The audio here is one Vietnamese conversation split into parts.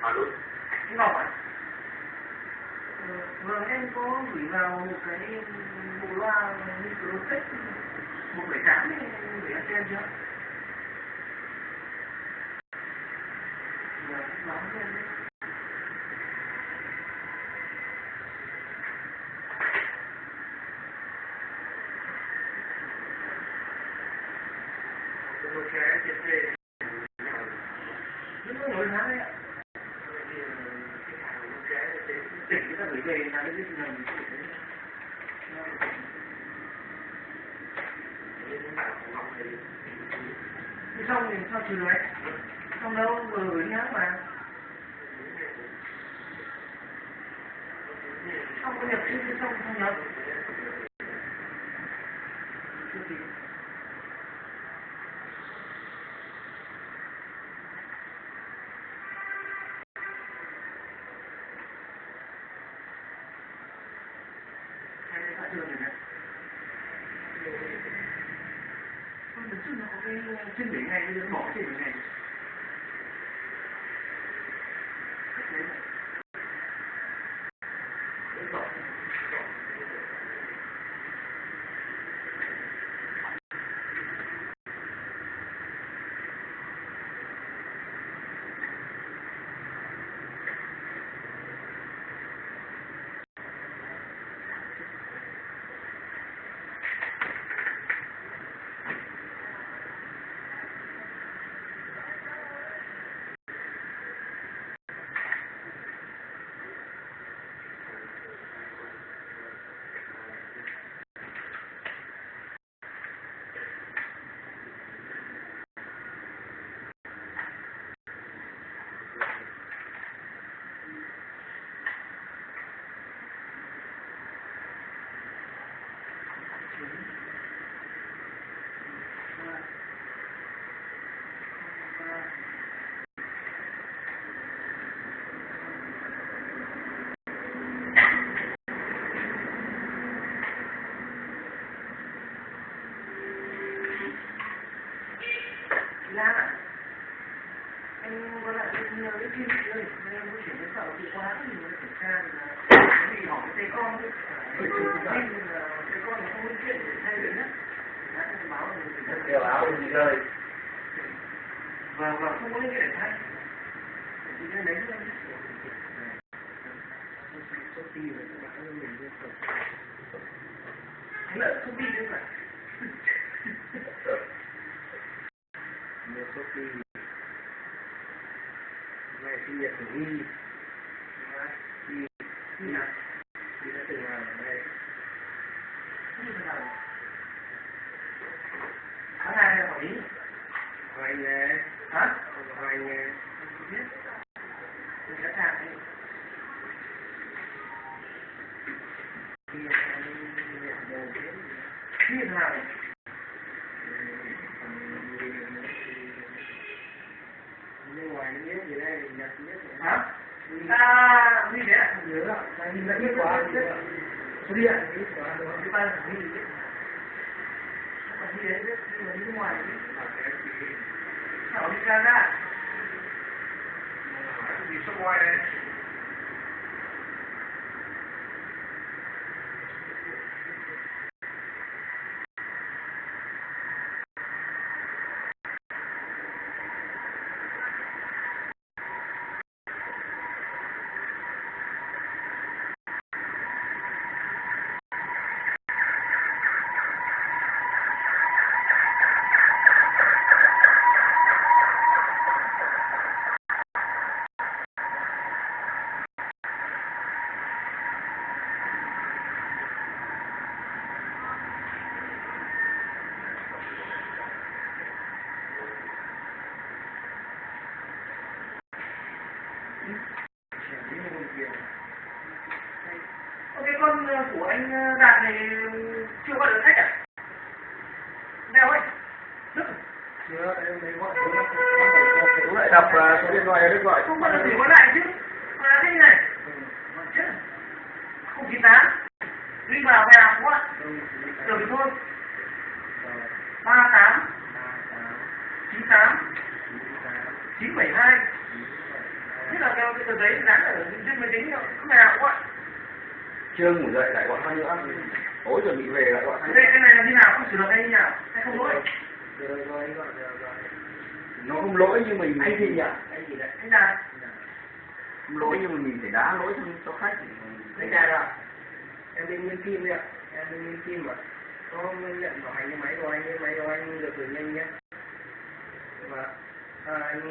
Đúng. Ngọc ạ? Vâng, em có gửi vào một cái bộ loa microtech 1.8 để anh xem chưa? Vâng, lắm em đấy. Một cái STC Nó nổi giá đấy ạ. tỉnh người ta gửi về là cái ngành xong thì sao trừ đấy? Xong đâu vừa gửi nhá mà. Xong có nhập chứ xong không nhập. Chưa gì. Hay đường này nè. Không được chứ nó có cái trên đỉnh này, nó bỏ trên đỉnh này. Đấy này. Đấy bỏ. Lan ạ, em có lại nhờ cái kim ơi, em có chuyển đến sở tự quá thì mới kiểm tra thì là bị hỏng cái tay con ấy, tay con nó không linh kiện để thay đổi nhất, thì báo là mình đều áo gì chơi và không có linh kiện để thay, thì nên lấy luôn. công ty rồi các bạn mình liên tục Thế là công ty đấy mà. nhiều công ty này sinh nhật của Huy Huy đã từng làm ở đây tháng 2 là quản lý Hoài nghe hả? Hoài nghe Không biết mình đã làm đi Khi anh nhận đầu tiên khi nào bên ngoài nó biết gì đây nhật biết hả? Đi thế à? không nhớ đâu anh đã biết quá số điện biết quá đúng không? Cái tay phải đi chứ còn đi đấy biết đi mà đi ngoài đi Cháu đi Canada đi xuất ngoài đây cái con của anh Đạt này chưa có được khách à? Đeo ấy Đức chưa em thấy gọi chú lại đọc số điện thoại Đức gọi không bao giờ gửi lại chứ mà thế này chứ 098 đi vào về nào cũng ạ được thì thôi 38 98 972 thế là giấy dán ở trên máy tính đâu, không ngày nào cũng gọi. Chưa ngủ dậy lại gọi phát nữa, tối chuẩn bị về lại gọi phát nữa. Cái này là như nào, không sửa được hay như nào, hay không lỗi? Rồi. Nó không lỗi như mình. Anh gì nhỉ? Anh gì đấy? Anh nào? Không lỗi nhưng mà mình phải đá lỗi cho khách. Anh nào rồi? Em bên Nguyên Kim đấy ạ. Em bên Nguyên Kim mà. Có nhận bảo hành cái máy của anh được gửi nhanh nhé. Và anh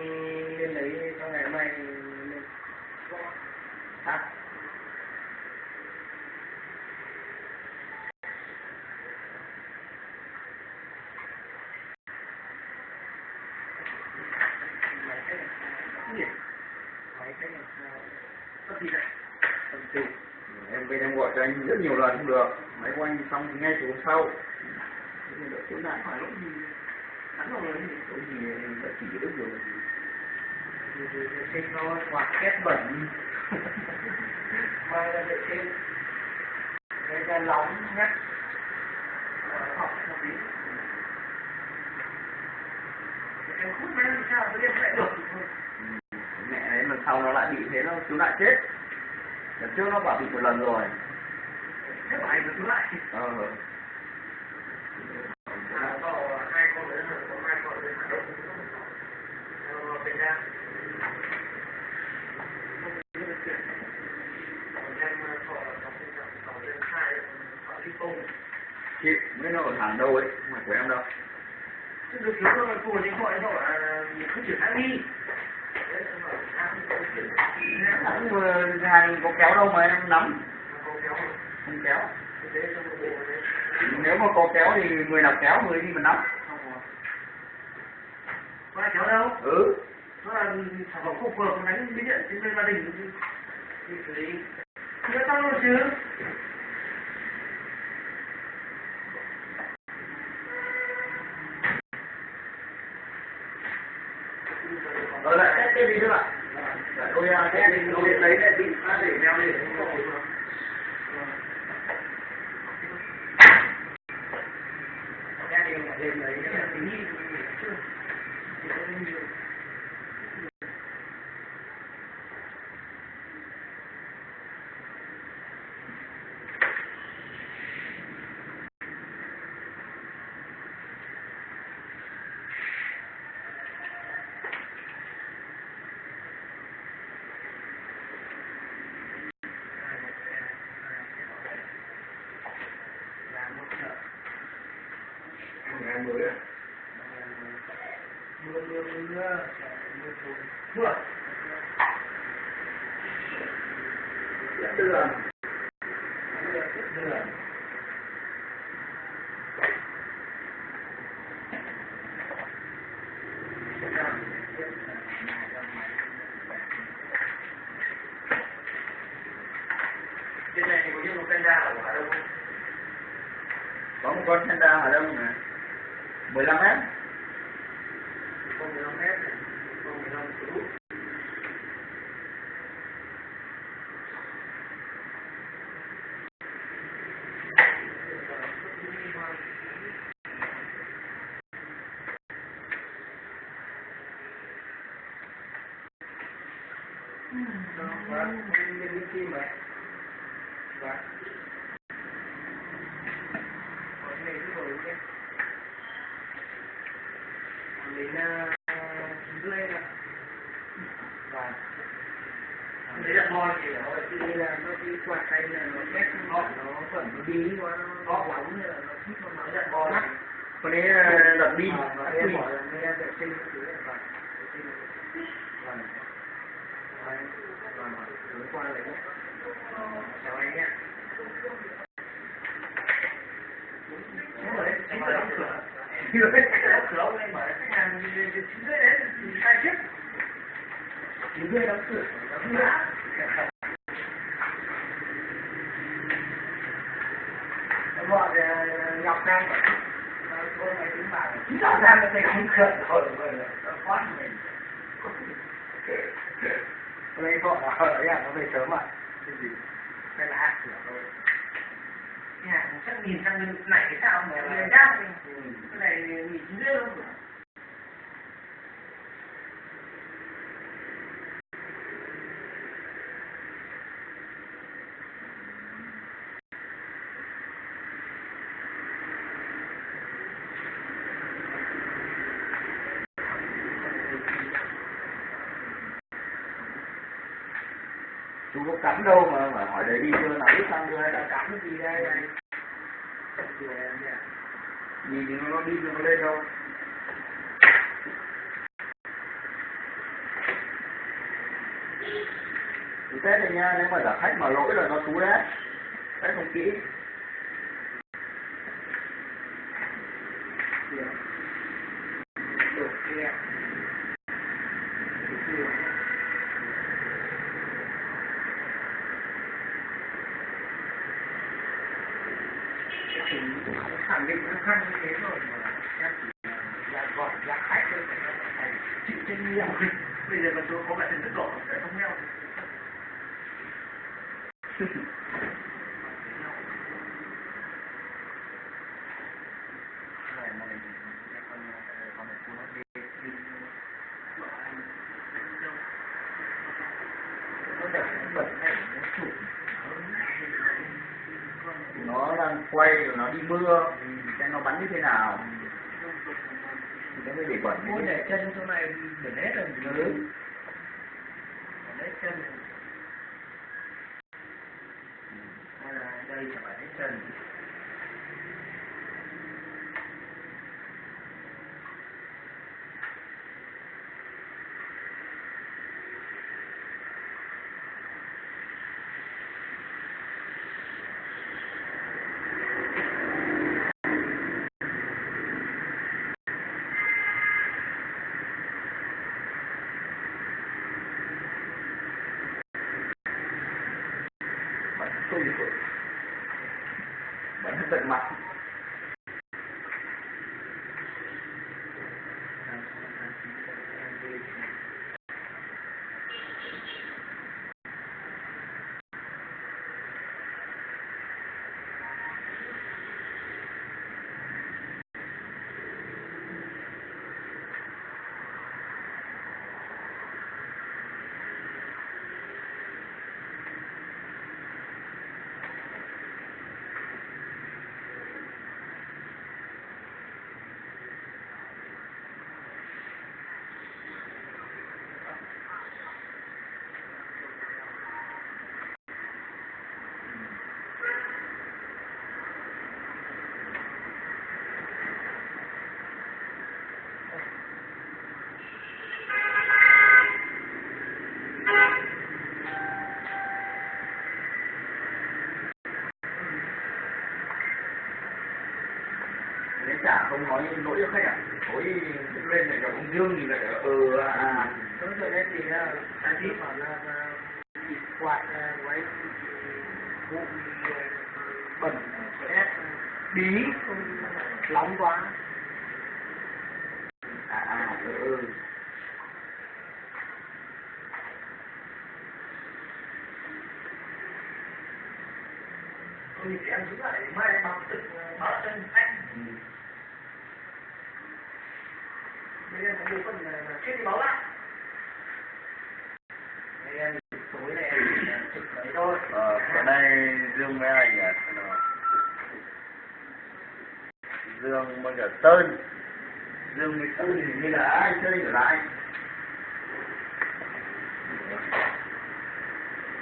lên lấy trong ngày hôm nay lên. Hả? Máy cái này có gì đấy? Em gọi cho anh rất nhiều lần không được. Máy của anh xong thì ngay từ hôm sau. Nên đợi chỗ lại hỏi lỗi gì. Sẵn rồi Lỗi gì em đã chỉ được rồi. Thì nó hoặc két bẩn. Mai là vệ sinh. Đây là nóng nhé. Học một tí. Em hút mấy làm sao tôi đem lại được thì thôi. Mẹ đấy lần sau nó lại bị thế nó chú lại chết. Lần trước nó bảo bị một lần rồi. Thế bảo anh cứ chú lại. Có hai con nữa, có hai con nữa mà đông. Bên ra. Chị, mới nó ở hàng đâu ấy, không phải của em đâu. Chứ được thiếu rồi, cô điện thoại nó bảo là không chuyển hãng đi. Hàng có kéo đâu mà em nắm. Không kéo. Nếu mà có kéo thì người nào kéo người đi mà nắm. Có ai kéo đâu? Ừ. Nó là sản phẩm không phường đánh bí điện trên bên gia đình. Thì xử lý. Nhớ xong rồi chứ. Lại cái gì nữa ạ? Tôi lấy để bị phá để đeo đi. Gia đình ở bên đấy là tính như chưa. Chỉ có nhiều. Ngày mới à? Mưa. Đưa. Trên này thì có những con ra ở đâu không? Có một con Honda ở đâu mà 15 mét. Không 15 mét này, không 15 phút. Vâng, mình kim mà. Vâng. Còn này cứ rồi nhé. Mình rưỡi nè. Vâng. Đấy là thôi thì đi là nó đi quạt tay là nó ép ngọt nó vẫn nó đi quá nó ngọt lắm là nó thích con nó giận bò lắm. Con ấy đặt pin. Em bỏ là nghe vệ sinh thứ này và vệ sinh. Vâng. Vâng. Hướng qua lấy nhé. Chào anh nhé. Đúng rồi đấy, chính là đóng cửa. Cửa ông ấy bảo là khách hàng chính dưới đấy thì sai chết. Chính dưới đóng cửa, đóng cửa. Gọi Ngọc Nam bảo cô này tính bảo là 900 gram nó thấy không cợt rồi nó khoát mình. Hôm nay gọi là đấy à, nó về sớm à? Cái gì? Hay là hạ cửa thôi? Cái hàng chắc nhìn sang bên này cái sao mà người gác đi. Cái này nhìn chính dưới luôn. chú có cắn đâu mà hỏi đấy đi chưa nào biết sang đưa hay là cắn cái gì đây này. nhìn thì nó đi nó lên đâu. Chú test đây nha, nếu mà giả khách mà lỗi là nó chú đấy, test không kỹ. Được kia. Thì không khẳng định nó khăn như thế rồi mà em chỉ là gọi là khách thôi, phải chịu trách nhiệm. Bây giờ mà tôi có lại thành tức độ sẽ không nhau. Nó đang quay rồi nó đi mưa, xem nó bắn như thế nào. Thì nó mới để bẩn. Ôi để chân chỗ này bẩn hết rồi. Bẩn hết chân này. Hay là đây chẳng phải hết chân. Bắn tận mặt. Đấy chả không nói lỗi cho khách à? Tối lên lại gặp ông Dương thì lại Đối với đây thì anh biết bảo là quạt quấy bụi bẩn ép bí nóng quá. Thì em giữ lại mai em báo tự báo chân anh. Bây giờ có một phần là chết thì báo lại. Bây em tối này em trực đấy thôi. Bữa nay Dương với anh à? Dương với cả Sơn. Dương với Sơn thì như là ai chơi ở lại.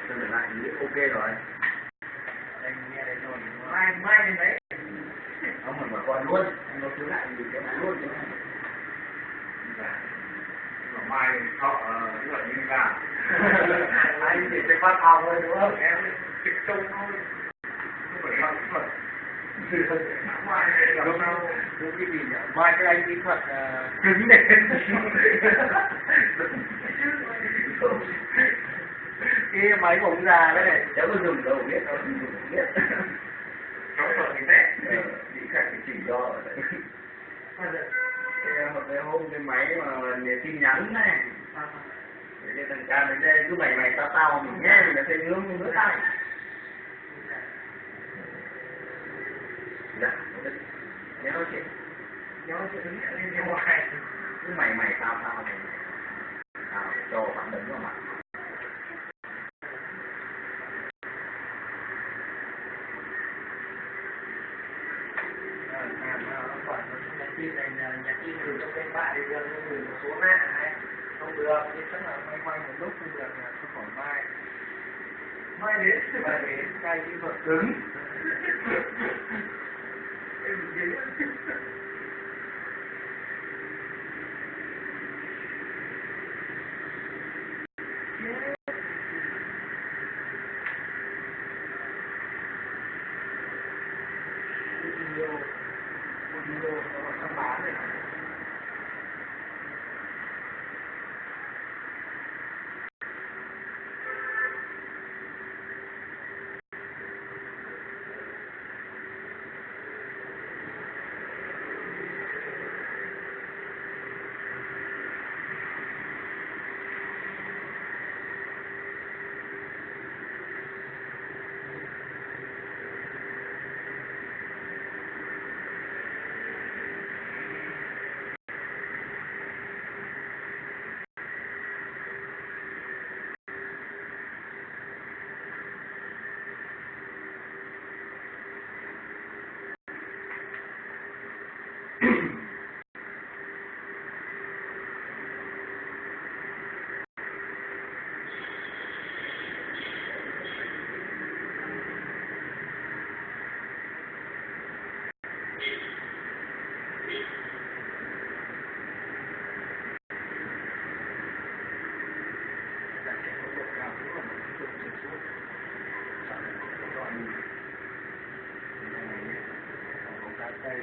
Sơn ở lại thì ok rồi. Anh nghe đấy rồi. Mai đến đấy. Ông phải bảo con luôn. Anh có thiếu lại thì cái lại luôn chứ. Mai họ như vậy như là Anh chỉ phải phát phòng thôi đúng không? Em trực trông thôi. không phải phát thuật. Mai gặp nhau đúng cái gì nhỉ? Mai các anh kỹ thuật cứng để cái máy của ông già đấy này cháu có dùng đâu biết đâu biết Cháu sợ thì test bị khách phải chỉnh cho một cái hôm cái máy mà tin nhắn này cái thằng ca đến đây cứ mày tao mình nghe mình là thấy ngứa tay dạ nhớ nói chuyện đứng lên cái ngoài cứ mày tao cho phản ứng vào mặt nhạc tin gửi trong bên bạn thì được gửi một số mạng này không được thì chắc là may một lúc không được là không khỏi mai mai đến cay kỹ thuật cứng video trong bán này đây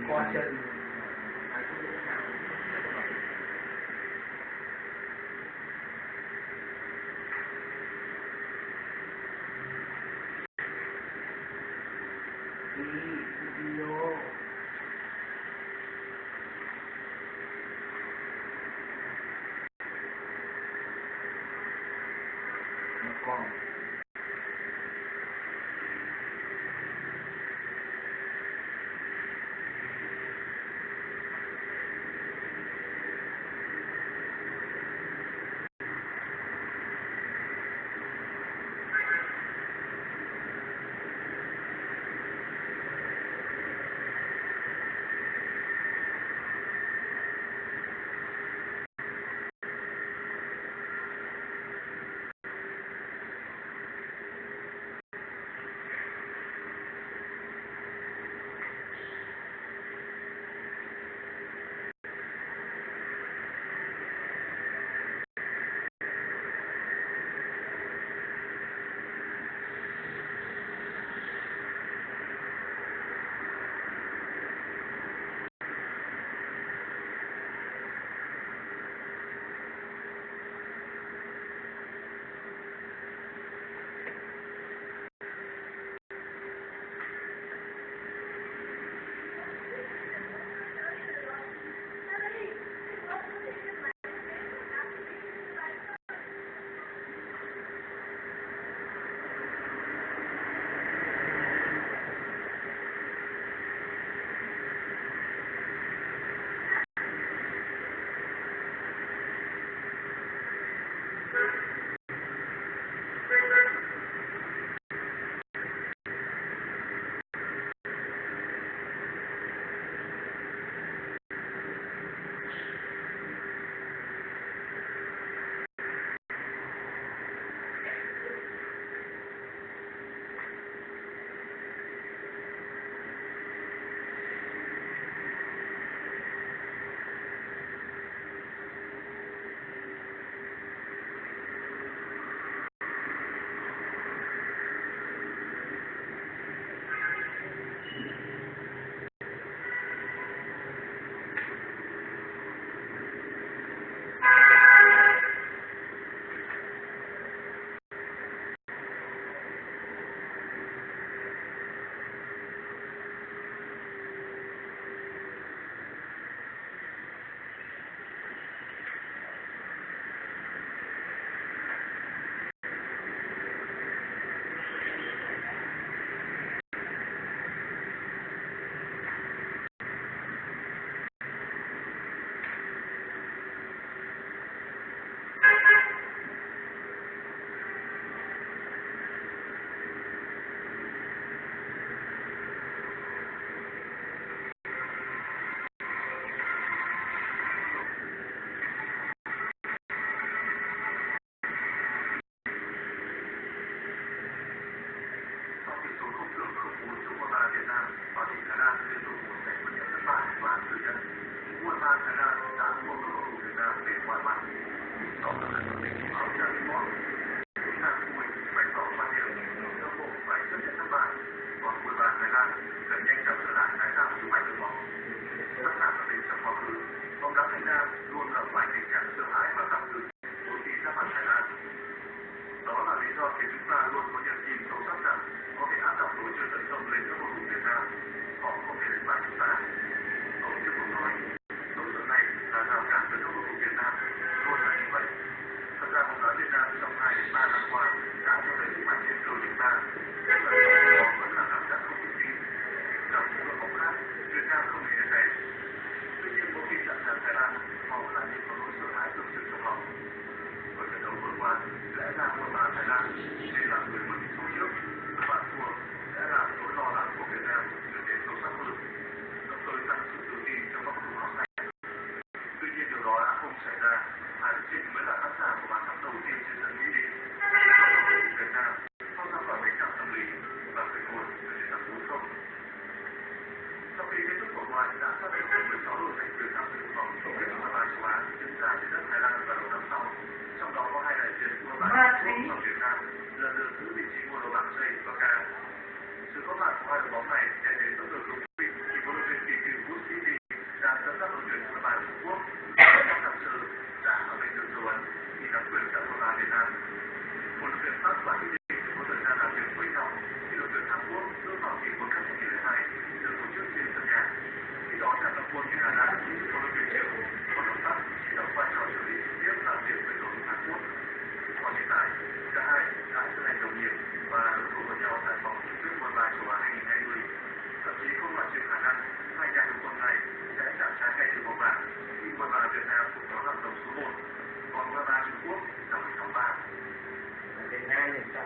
con chân video con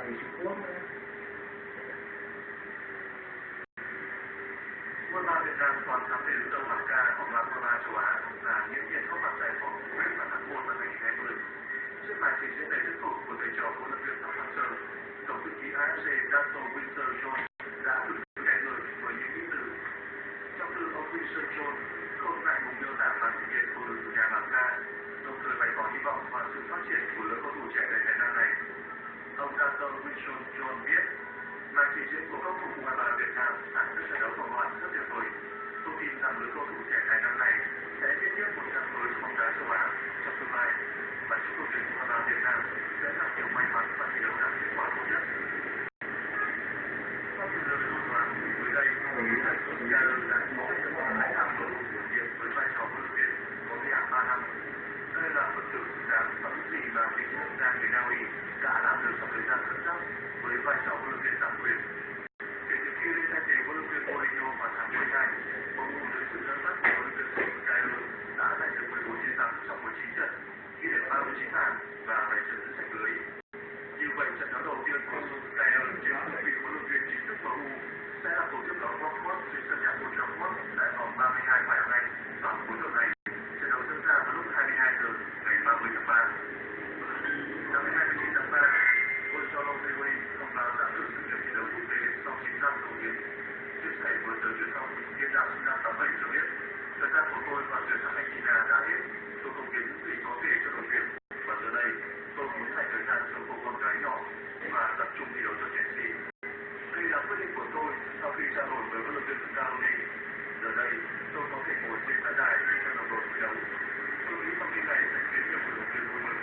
vì Trung Quốc nữa. Quân ba Việt Nam còn thắng về Đông Bắc Ca hoặc là quân ba châu Á là nghiễm nhiên có mặt tại vòng chung kết và tháng 1 năm 2020. Trước màn trình diễn đầy thuyết phục của thầy trò huấn luyện viên Park Hang-seo, tổng thư ký AFC Dato Winston John đã gửi lời khen ngợi với những ý từ. Trong thư, ông Winston John không ngại ngùng miêu tả màn trình diễn của đội chủ nhà Hoàng Gia, đồng thời bày tỏ hy vọng vào sự phát triển của lứa cầu thủ trẻ đầy tài năng này. Ông Dato Winston John viết, màn trình diễn của các cầu thủ U23 Việt Nam tại các trận đấu vòng loại rất tuyệt vời. Tôi tin rằng lứa cầu thủ trẻ tài năng này sẽ viết tiếp một trang mới cho bóng đá châu Á trong tương lai và chúc đội tuyển U23 Việt Nam sẽ gặp nhiều may mắn và thi đấu đạt kết quả tốt nhất. Sau từ lời đồn đoán, mới đây, thầy Solskjaer đã có những lãnh đạo cầu thủ bổ nhiệm với vai trò huấn luyện viên có thời hạn 3 năm. Đây là phần thưởng xứng đáng và những gì mà vị chuyên gia người Na Uy đã làm được trong thời gian dẫn dắt với vai trò huấn luyện viên tạm quyền. Kể từ khi lên thay thế huấn luyện viên Mourinho vào tháng 12, MU dưới sự dẫn dắt của huấn luyện viên Solskjaer đã giành được 14 chiến thắng trong 19 trận, ghi được 39 bàn và 7 trận giữ sạch lưới. Như vậy, trận đấu đầu tiên của Solskjaer trên cương vị huấn luyện viên chính thức MU sẽ là tổ chức đón Watford trên sân nhà Old Trafford tại vòng 32 ngoại hạng Anh vào cuối tuần này. Trận đấu diễn ra vào lúc 22 giờ ngày 30 tháng 3. Năm 29 tháng 3, Gonzalo Higuain thông báo tạm dừng sự nghiệp thi đấu quốc tế sau 9 năm cống hiến. Chia sẻ với tờ truyền thông, biên đạo sinh năm 87 cho biết, thời gian của tôi vào tuyển Argentina đã hết. Tôi cống hiến những gì có thể cho đội tuyển và giờ đây tôi muốn dành thời gian cho cô con gái nhỏ và tập trung thi đấu cho Chelsea. Đây là quyết định của tôi sau khi trao đổi với huấn luyện viên Scaloni. Giờ đây tôi có thể ngồi trên khán đài cho đồng đội thi đấu. Tôi nghĩ thông tin này sẽ khiến nhiều cổ động viên vui mừng.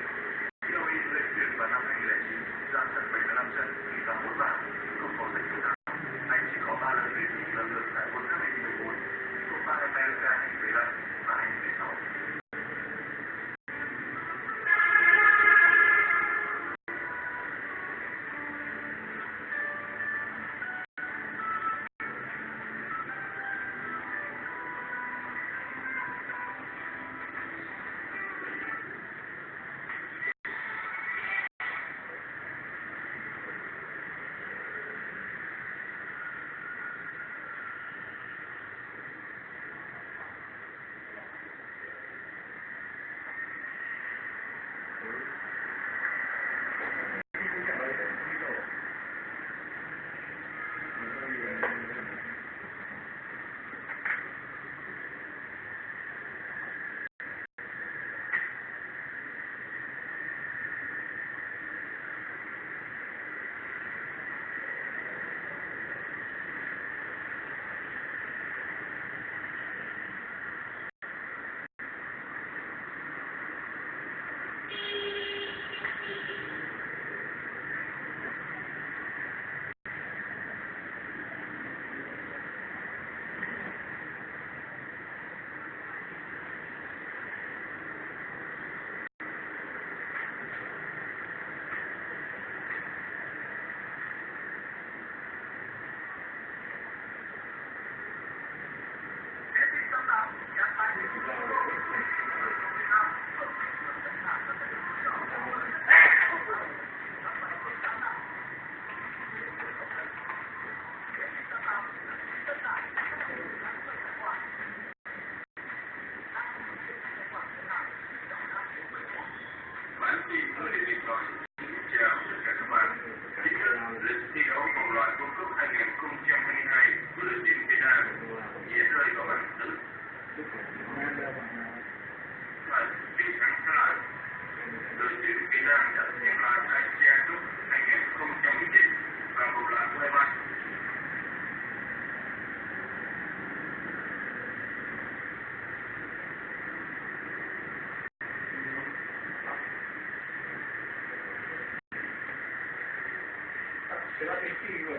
Higuain lên tuyển vào năm 2009 ra sân 75 trận ghi 81 bàn, không có danh hiệu nào. Anh chỉ có 3 lần về nghỉ lần lượt tại World Cup 2014, Copa America 2015 và 2016. Bản tin thời điểm rồi. Chào tất cả các bạn. Chính thức lịch thi đấu vòng loại World Cup 2022 của đội tuyển Việt Nam diễn rơi vào bản tử. Và vì thắng thắng, đội tuyển Việt Nam đã giành lại ASEAN Cup 2019 và một loạt may mắn. Será que sí, güey,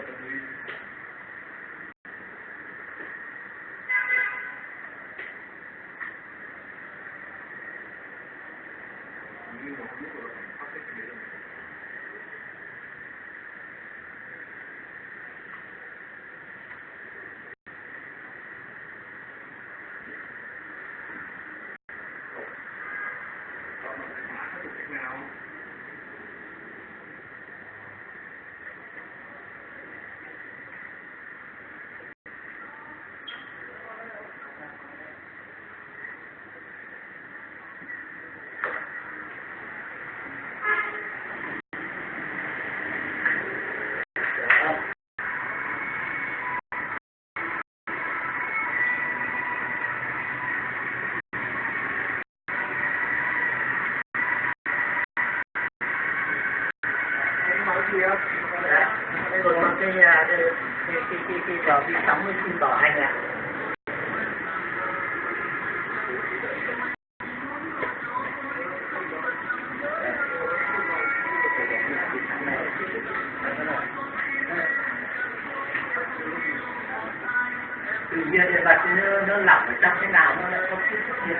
kia. Đây rồi một cái tờ bị sóng với xin tỏ anh ạ. Tự nhiên thì vật nó lỏng ở trong cái nào nó lại không tiếp xúc được.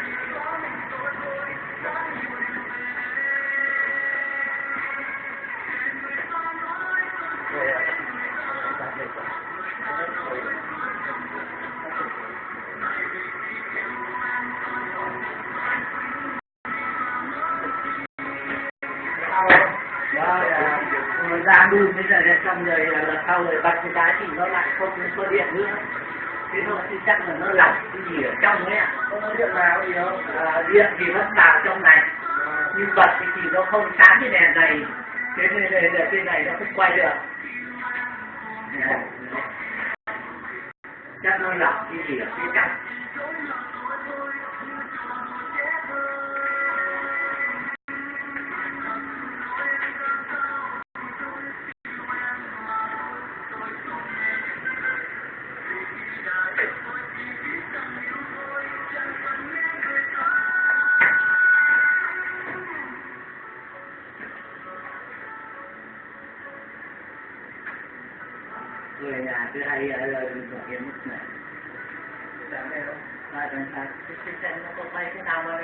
Ra đun bây giờ xong rồi là sau rồi bật cái thì nó lại không có điện nữa. Thế thôi thì chắc là nó lỏng cái gì ở trong ấy ạ. Có điện nào gì không? Điện thì vẫn vào trong này, nhưng bật thì nó không sáng cái đèn này, thế nên là cái này nó không quay được. Chắc nó lỏng cái gì ở phía trong. Người nhà cứ hay lời của cái mức này. Sáng đây không? Sáng, cái xe nó có bay cái nào mà